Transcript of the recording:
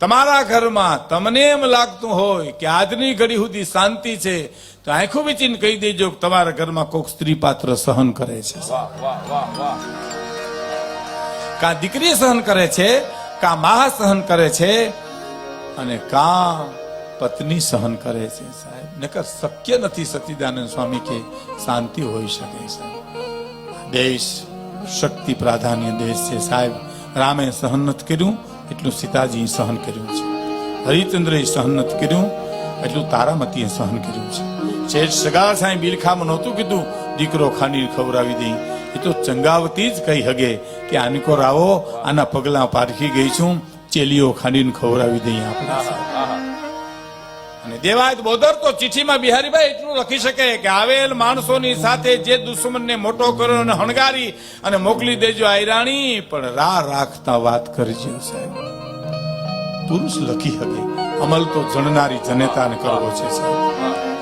તમારા ઘરમાં તમને એમ લાગતું હોય કે આજની ઘડી સુધી શાંતિ છે, તો આંખું વીચીને કહી દેજો કે તમારા ઘરમાં કોઈક સ્ત્રી પાત્ર સહન કરે છે. કા દીકરી સહન કરે છે, કા મા સહન કરે છે, અને કા પત્ની સહન કરે છે. સાહેબ નકર શક્ય નથી સચ્ચિદાનંદ સ્વામી કે શાંતિ હોઈ શકે. દેશ શક્તિ પ્રાધાન્ય દેશ છે સાહેબ. રામે સહન નથી કર્યું એટલું સીતાજી સહન કર્યું છે. હરિચંદ્રએ સહન નથી કર્યું એટલું તારામતીએ સહન કર્યું છે. શેઠ સગા સાહેબ બિલખામાં નહોતું કીધું દીકરો ખાંડી ખવડાવી દઈ, એ તો ચંગાવતી જ કહી હગે કે આનકો રાવો, આના પગલા પારખી ગઈ છું, ચેલીઓ ખાંડીને ખવડાવી દઈ આપણે. અને દેવાયત બોદર તો ચિઠ્ઠીમાં બિહારીભાઈ એટલું લખી શકે કે આવેલ માણસોની સાથે જે દુશ્મનને મોટો કર્યો અને હણગારી અને મોકલી દેજો આયરાણી, પણ રા રાખતા વાત કરજો. સાહેબ પુરુષ લખી શકે, અમલ તો જણનારી જનેતાને કરવો છે સાહેબ.